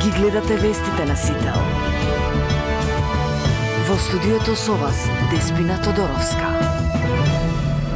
Ги гледате вестите на Сител. Во студиото со вас Деспина Тодоровска.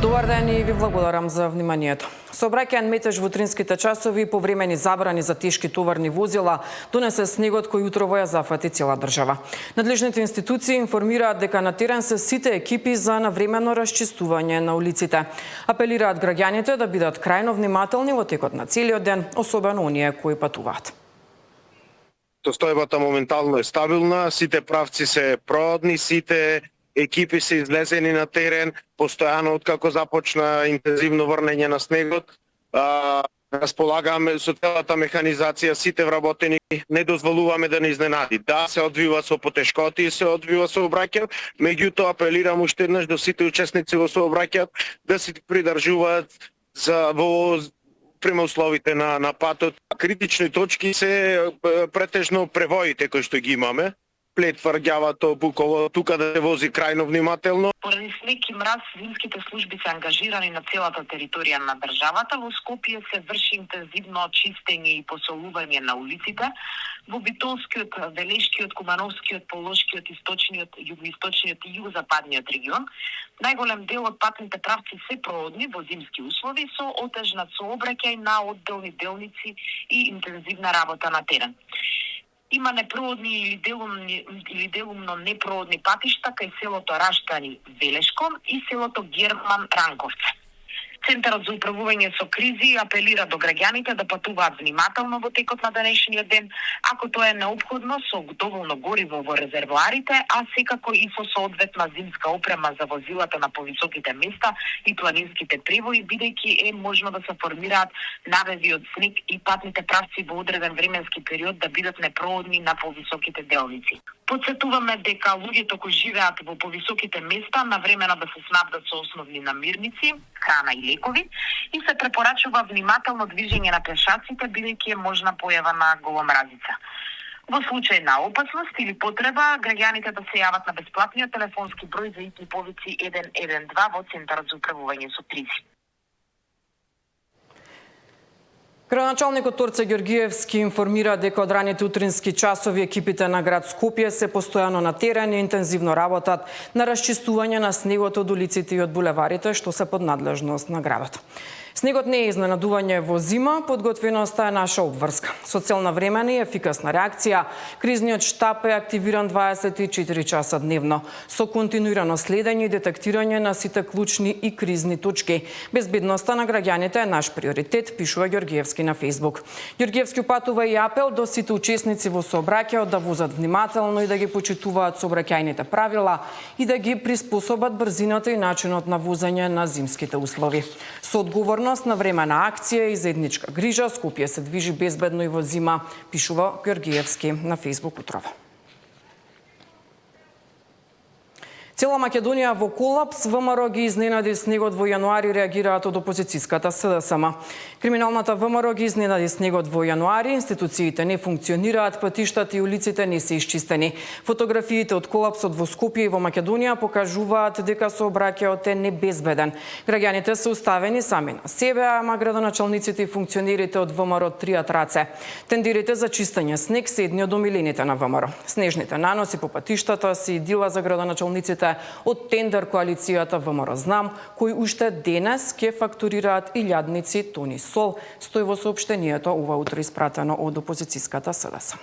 Добар ден и ви благодарам за вниманието. Сообраќаен метеж во утринските часови и повремени забрани за тешки товарни возила донесе снегот кој утрово ја зафати цела држава. Надлежните институции информираат дека на терен се сите екипи за навремено расчистување на улиците. Апелираат граѓаните да бидат крајно внимателни во текот на целиот ден, особено оние кои патуваат. Состојбата моментално е стабилна, сите правци се проодни, сите екипи се излезени на терен, постојано откако започна интензивно врнење на снегот. Располагаме со целата механизација, сите вработени, не дозволуваме да не изненади. Да, се одвива со потешкоти, се одвива со сообраќај, меѓутоа апелирам уште еднаш до сите учесници во сообраќајот да се придржуваат во према условите на патот. Критични точки се претежно превоите кои што ги имаме. Плетва, Рѓавато, Буково, тука да се вози крајно внимателно. Поради снег и мраз, зимските служби се ангажирани на целата територија на државата. Во Скопје се врши интензивно чистење и посолување на улиците. Во Битолскиот, Велешкиот, Кумановскиот, Полошкиот, Источниот, Југоисточниот и Југозападниот регион најголем дел од патните правци се проодни во зимски услови со отежнат сообраќај на одделни делници и интензивна работа на терен. Има непроодни или делумно непроодни патишта кај селото Раштани Велешко и селото Герман Ранковце. Центарот за управување со кризи апелира до граѓаните да патуваат внимателно во текот на денешниот ден, ако тоа е неопходно со доволно гориво во резервоарите, а секако и со соодветна зимска опрема за возилата на повисоките места и планинските превои, бидејќи е можно да се формираат навеви од снег и патните правци во одреден временски период да бидат непроодни на повисоките делници. Подсетуваме дека луѓето кои живеат во повисоките места навремено да се снабдат со основни намирници, храна и лекови и се препорачува внимателно движење на пешаците, бидејќи е можна појава на голомразица. Во случај на опасност или потреба, граѓаните да се јават на бесплатниот телефонски број за ИТ повици 112 во Центарот за управување со кризи. Градоначалникот Торце Ѓоргиевски информира дека од раните утрински часови екипите на град Скопје се постојано на терен и интензивно работат на расчистување на снегот од улиците и од булеварите што се под надлежност на градот. Снегот не е изненадување во зима, подготвеноста е наша обврска. Со цел на времена и ефикасна реакција, кризниот штаб е активиран 24 часа дневно, со континуирано следење и детектирање на сите клучни и кризни точки. Безбедноста на граѓаните е наш приоритет, пишува Ѓоргиевски на Фејсбук. Ѓоргиевски упатува и апел до сите учесници во сообраќајот да возат внимателно и да ги почитуваат сообраќајните правила и да ги приспособат брзината и начинот на возење на зимските услови. Со одговорност на време на акција и заедничка грижа, Скопје се движи безбедно и во зима, пишува Ѓоргиевски на Фејсбук утрово. Цела Македонија во колапс, ВМРО ги изненади снегот во јануари, реагираат од опозицијската СДСМ. Криминалната ВМРО ги изненади снегот во јануари, институциите не функционираат, патиштата и улиците не се исчистени. Фотографиите од колапсот во Скопје и во Македонија покажуваат дека сообраќајот е небезбеден. Граѓаните се оставени сами на себе, ама градоначалниците и функционерите од ВМРО тријат раце. Тендерите за чистење снег се едни од омилените на ВМРО. Снежните наноси по патиштата се идила за градоначалниците од тендер коалицијата ВМРО Знам, кои уште денес ќе фактурираат илјадници тони сол, стои во соопштението ова утро испратено од опозицијската СДСМ.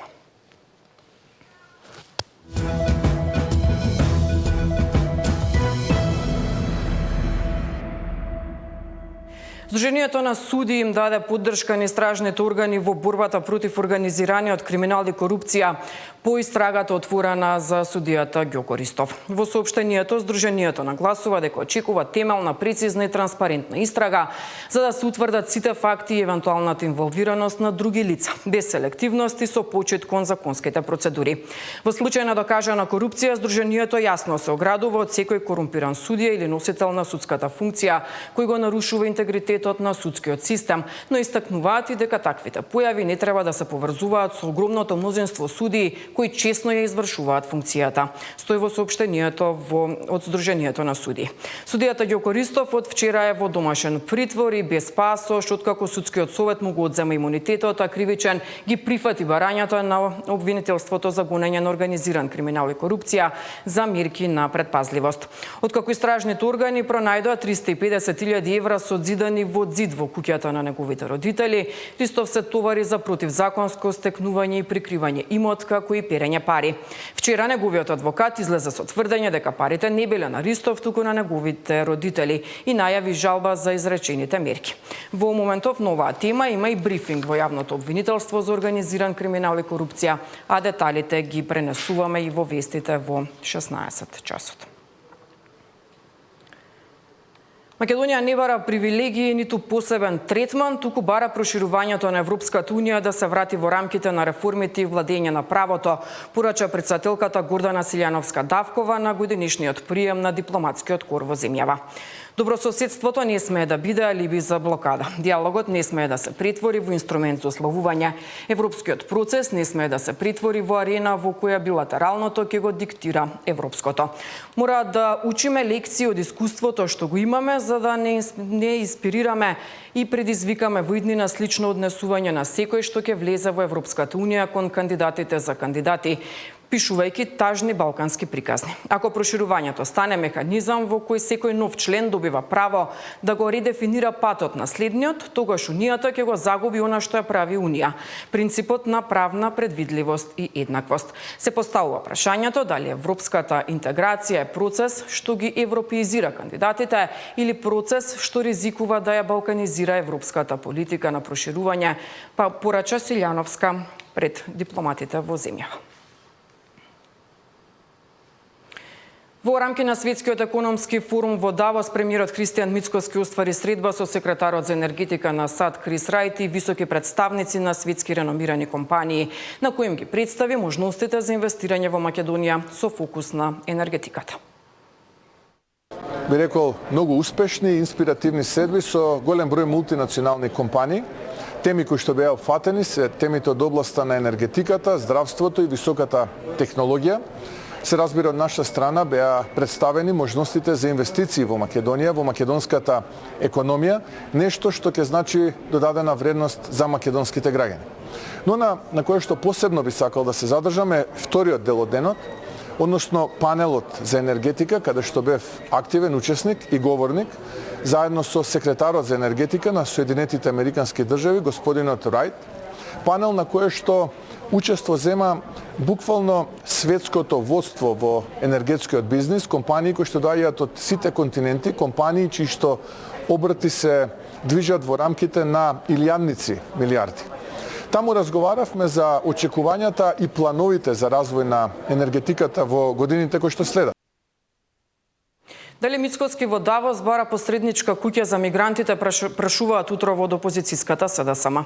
Сдруженијето на суди им даде поддршка на истражните органи во борбата против организираниот криминал и корупција по истрагата отворена за судијата Ѓоко Ристов. Во соопштението, Сдруженијето нагласува дека очекува темелна, прецизна и транспарентна истрага за да се утврдат сите факти и евентуалната инволвираност на други лица, без селективност и со почит кон законските процедури. Во случај на докажана корупција, Сдруженијето јасно се оградува од секој корумпиран судија или носител на судската функција кој го нарушува интегритет интегритетот на судскиот систем, но истакнуваат и дека таквите појави не треба да се поврзуваат со огромното мнозинство судии кои честно ја извршуваат функцијата. Стои во соопштението од Сдруженијето на суди. Судијата Ѓоко Ристов од вчера е во домашен притвор и без пасош, откако судскиот совет му го одзема имунитетот, а кривичен ги прифати барањата на обвинителството за гонење на организиран криминал и корупција за мерки на предпазливост. Откако истражните органи пронајдоа 350.000 евра содзидани во зид во куќата на неговите родители, Ристов се товари за противзаконско стекнување и прикривање имот, како и перење пари. Вчера неговиот адвокат излезе со тврдење дека парите не биле на Ристов, туку на неговите родители и најави жалба за изречените мерки. Во моментов на оваа тема има и брифинг во јавното обвинителство за организиран криминал и корупција, а деталите ги пренесуваме и во вестите во 16 часот. Македонија не бара привилегии ниту посебен третман, туку бара проширувањето на Европската Унија да се врати во рамките на реформите и владење на правото, порача претседателката Гордана Силјановска-Давкова на годинишниот прием на дипломатскиот кор во земјава. Добрососедството не смее да биде алиби за блокада. Диалогот не смее да се претвори во инструмент за ослабување. Европскиот процес не смее да се претвори во арена во која билатералното ќе го диктира европското. Мора да учиме лекции од искуството што го имаме, за да не инспирираме и предизвикаме во иднина слично однесување на секој што ќе влезе во Европската Унија кон кандидатите за кандидати, пишувајќи тажни балкански приказни. Ако проширувањето стане механизам во кој секој нов член добива право да го редефинира патот на следниот, тогаш Унијата ќе го загуби она што ја прави Унија. Принципот на правна предвидливост и еднаквост. Се поставува прашањето дали европската интеграција е процес што ги европеизира кандидатите или процес што ризикува да ја балканизира европската политика на проширување, порача Силјановска пред дипломатите во земјава. Во рамки на Светскиот економски форум во Давос, премиерот Христијан Мицкоски оствари средба со секретарот за енергетика на САД Крис Рајт и високи представници на светски реномирани компании, на кои им ги представи можностите за инвестирање во Македонија со фокус на енергетиката. Би рекол, многу успешни и инспиративни средби со голем број мултинационални компании. Теми кои што беа опфатени се темите од областа на енергетиката, здравството и високата технологија. Се разбира, од наша страна беа представени можностите за инвестиции во Македонија, во македонската економија, нешто што ќе значи додадена вредност за македонските граѓани. Но на кое што посебно би сакал да се задржаме вториот дел од денот, односно панелот за енергетика, каде што бев активен учесник и говорник, заедно со секретарот за енергетика на Соединетите Американски држави, господинот Рајт, панел на кое што учество зема буквално светското водство во енергетскиот бизнис, компании кои што доаѓаат од сите континенти, компании чии што обрти се движат во рамките на илјадници милиарди. Таму разговаравме за очекувањата и плановите за развој на енергетиката во годините кои што следат. Дали Мицкоски во Давос бара посредничка куќа за мигрантите, прашуваат утро од опозицијската СДСМ.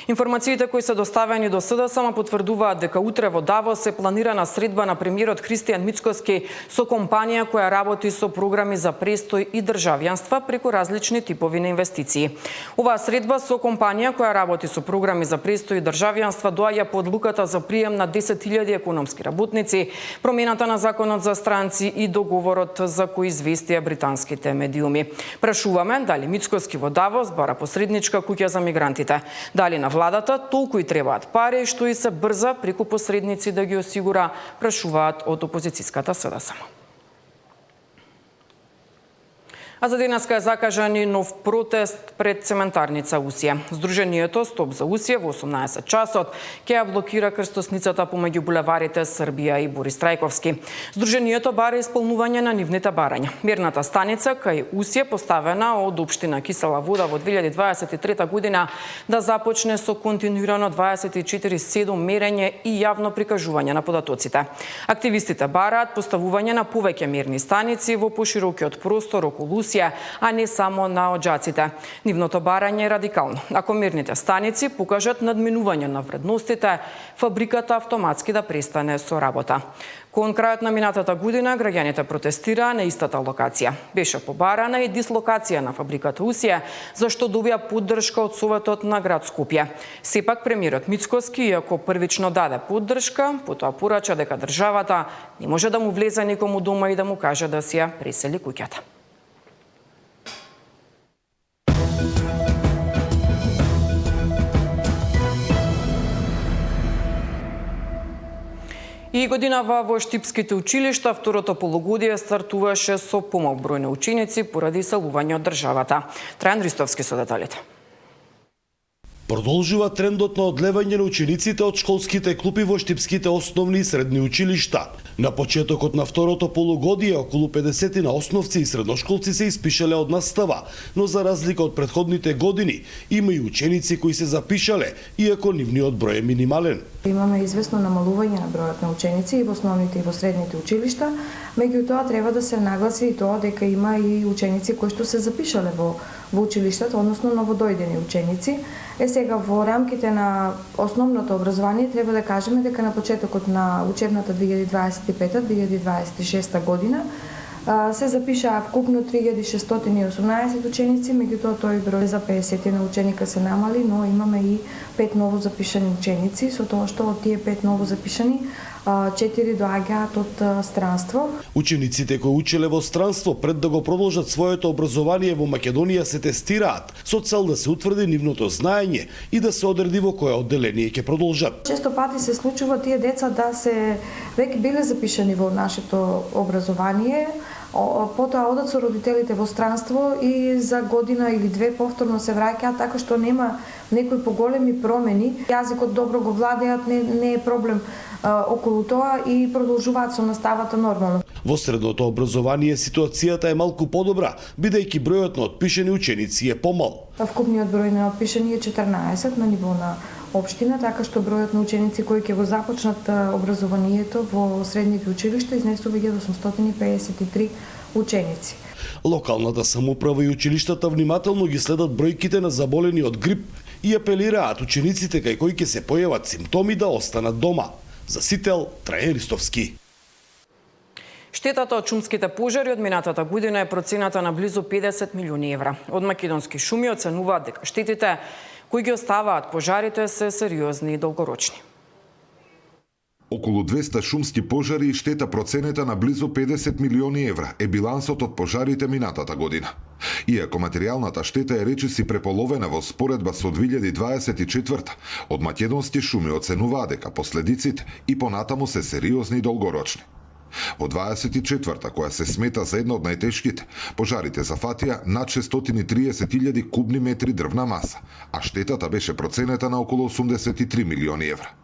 Информациите кои се доставени до СДСМ потврдуваат дека утре во Давос се планирана средба на премиерот Христијан Мицкоски со компанија која работи со програми за престој и државјанства преку различни типови на инвестиции. Оваа средба со компанија која работи со програми за престој и државјанства доаѓа по одлуката за прием на 10.000 економски работници, промената на законот за странци и договорот за кој извести британските медиуми. Прашуваме дали Мицкоски во Давос бара посредничка куќа за мигрантите. Дали на владата толку и требаат пари што и се брза преку посредници да ги осигура, прашуваат од опозицијската СДСМ. А за денеска е закажан и нов протест пред цементарница Усија. Сдруженијето Стоп за Усија во 18 часот ќе ја блокира крстосницата помеѓу булеварите Србија и Борис Трајковски. Сдруженијето бара исполнување на нивните барања. Мерната станица кај Усија, поставена од општина Кисела Вода во 2023 година, да започне со континуирано 24/7 мерење и јавно прикажување на податоците. Активистите бараат поставување на повеќе мерни станици во поширокиот простор околу Русија, а не само на оджаците. Нивното барање е радикално. Ако мерните станици покажат надминување на вредностите, фабриката автоматски да престане со работа. Кон крајот на минатата година граѓаните протестираа на истата локација. Беше побарана и дислокација на фабриката Усија, зашто добија поддршка од Советот на град Скопје. Сепак премиерот Мицкоски, иако првично даде поддршка, потоа порача дека државата не може да му влезе некому дома и да му каже да си ја пресели куќата. И годинава во штипските училишта второто полугодие стартуваше со помал број на ученици поради иселување од државата. Трајан Ристовски со деталите. Продолжува трендот на одлевање на учениците од школските клупи во штипските основни и средни училишта. На почетокот на второто полугодие околу 50 на основци и средношколци се испишале од настава, но за разлика од претходните години, има и ученици кои се запишале, иако нивниот број е минимален. Имаме известно намалување на бројот на ученици и во основните и во средните училишта, меѓутоа треба да се нагласи и тоа дека има и ученици кои што се запишале во училиштата, односно новодојдени ученици. Сега во рамките на основното образование треба да кажеме дека на почетокот на учебната 2025-2026 година се запишаа вкупно 3618 ученици, меѓутоа тој број за 50 на ученика се намали, но имаме и 5 ново запишани ученици, со тоа што од тие 5 ново запишани 4 доаѓаат од странство. Учениците кои учеле во странство пред да го продолжат своето образование во Македонија се тестираат со цел да се утврди нивното знаење и да се одреди во кое одделение ќе продолжат. Често пати се случува тие деца да се веќе биле запишани во нашето образование, потоа одат со родителите во странство и за година или две повторно се враќаат, така што нема некои поголеми промени. Јазикот добро го владеат, не е проблем околу тоа и продолжуваат со наставата нормално. Во средното образование ситуацијата е малку подобра, бидејќи бројот на отпишани ученици е помал. Вкупниот број на отпишани е 14 на ниво на општина, така што бројот на ученици кои ќе го започнат образованието во средните училишта изнесува 1853 ученици. Локалната самоуправа и училиштата внимателно ги следат бројките на заболени од грип и апелираат учениците кај кои ќе се појават симптоми да останат дома. За Сител, Трајан Ристовски. Штетата од шумските пожари од минатата година е процената на близу 50 милиони евра. Од македонски шуми оценуваат дека штетите кои ги оставаат пожарите се сериозни и долгорочни. Околу 200 шумски пожари и штета проценета на близу 50 милиони евра е билансот од пожарите минатата година. Иако материјалната штета е речиси преполовена во споредба со 2024, од македонски шуми оценуваа дека последиците и понатаму се сериозни и долгорочни. Во 24-та, која се смета за една од најтешките, пожарите зафатија над 630.000 кубни метри дрвна маса, а штетата беше проценета на околу 83 милиони евра.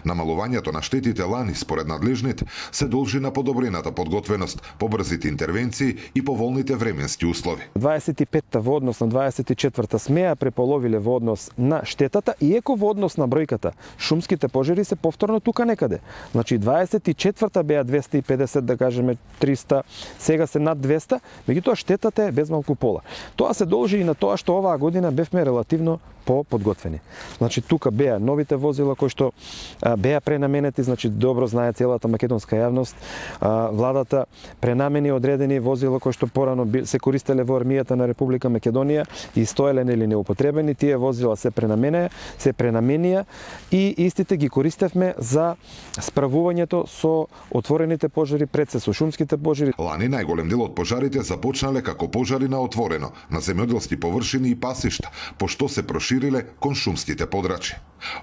Намалувањето на штетите лани, според надлежните, се должи на подобрената подготвеност, побрзите интервенции и поволните временски услови. 25-та во однос на 24-та смеа преполовиле во однос на штетата, иако во однос на бројката. Шумските пожари се повторно тука некаде. Значи 24-та беа 250, да кажеме 300, сега се над 200, меѓутоа штетата е без малку пола. Тоа се должи и на тоа што оваа година бевме релативно подготвени. Значи тука беа новите возила кои што беа пренаменети, значи добро знае целата македонска јавност, владата пренамени одредени возила кои што порано се користеле во армијата на Република Македонија и стоеле или неупотребени, тие возила се пренаменија и истите ги користевме за справувањето со отворените пожари, пред се со шумските пожари. Лани најголем дел од пожарите започнале како пожари на отворено, на земјоделски површини и пасишта, пошто се прошириле кон шумските подрачи.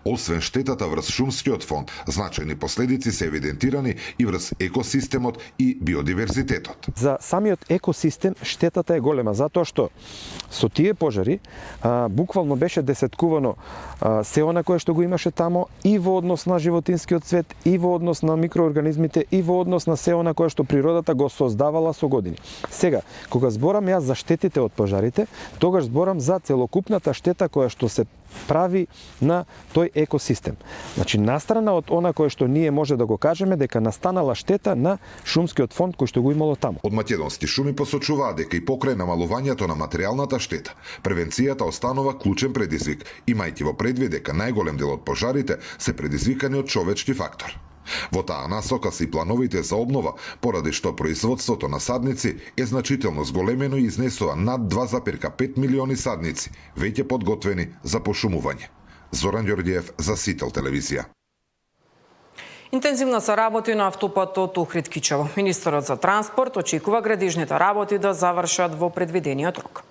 Освен штетата врз шумскиот фонд, значајни последици се евидентирани и врз екосистемот и биодиверзитетот. За самиот екосистем штетата е голема, затоа што со тие пожари буквално беше десеткувано сео на кое што го имаше тамо и во однос на животинскиот свет, и во однос на микроорганизмите, и во однос на сео на кое што природата го создавала со години. Сега, кога зборам јас за штетите од пожарите, тогаш зборам за целокупната штета која што што се прави на тој екосистем. Значи, настрана од она кое што ние може да го кажеме дека настанала штета на шумскиот фонд кој што го имало таму. Од Македонски шуми посочуваат дека и покрај намалувањето на материјалната штета, превенцијата останува клучен предизвик, имајќи во предвид дека најголем дел од пожарите се предизвикани од човечки фактор. Во таа насока се и плановите за обнова, поради што производството на садници е значително зголемено и изнесува над 2,5 милиони садници, веќе подготвени за пошумување. Зоран Ѓорѓиев за Сител телевизија. Интензивно се работи на автопатот Охрид-Кичево. Министерот за транспорт очекува градежните работи да завршат во предвидениот рок.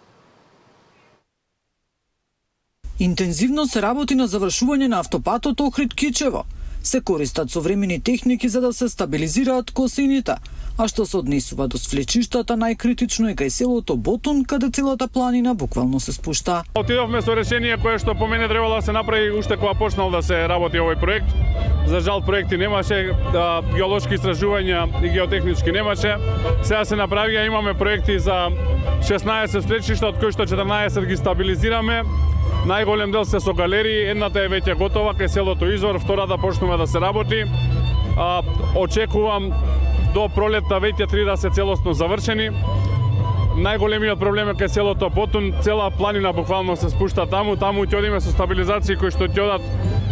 Интензивно се работи на завршување на автопатот Охрид-Кичево. Се користат современи техники за да се стабилизираат косините, а што се однесува до свлечиштата, најкритично е кај селото Ботун, каде целата планина буквално се спушта. Отидовме со решение кое што по мене требало да се направи уште кога почнал да се работи овој проект. За жал проекти немаше, геолошки истражувања и геотехнички немаше. Сега се направија, имаме проекти за 16 свлечишта, од кои што 14 ги стабилизираме. Најголем дел се со галерии, едната е веќе готова кај селото Извор, втората почнува да се работи. Очекувам до пролетта веќе 3 да се целосно завршени. Најголемиот проблем е кај селото Ботун, цела планина буквално се спушта таму ќе одиме со стабилизации кои што ќе одат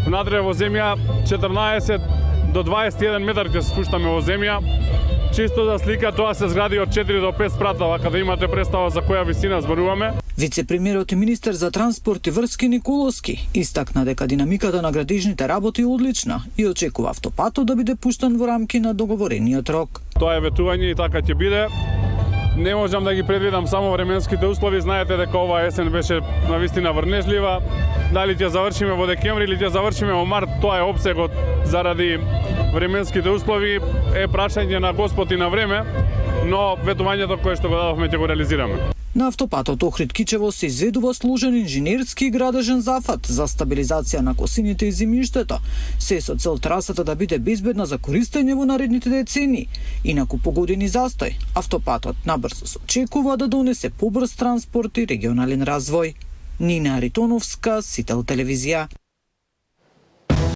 внатре во земја, 14 до 21 метар ќе се спуштаме во земја. Чисто за слика, тоа се згради од 4 до 5 спрата, вака да имате представа за која висина зборуваме. Вице-премиерот и министер за транспорт и врски Николовски истакна дека динамиката на градежните работи е одлична и очекува автопатот да биде пуштен во рамки на договорениот рок. Тоа е ветување и така ќе биде. Не можам да ги предвидам само временските услови, знаете дека ова есен беше навистина врнежлива. Дали ќе завршиме во декември или ќе завршиме во март, тоа е опсегот заради временските услови, е прашање на Господ и на време, но ветувањето кое што го дадовме ќе го реализираме. На автопатот Охрид-Кичево се изведува сложен инженерски и градежен зафат за стабилизација на косините и земјиштето, се со цел трасата да биде безбедна за користење во наредните децени. Инаку по години застој, автопатот набрзо се очекува да донесе побрз транспорт и регионален развој. Нина Аритоновска, Сител телевизија.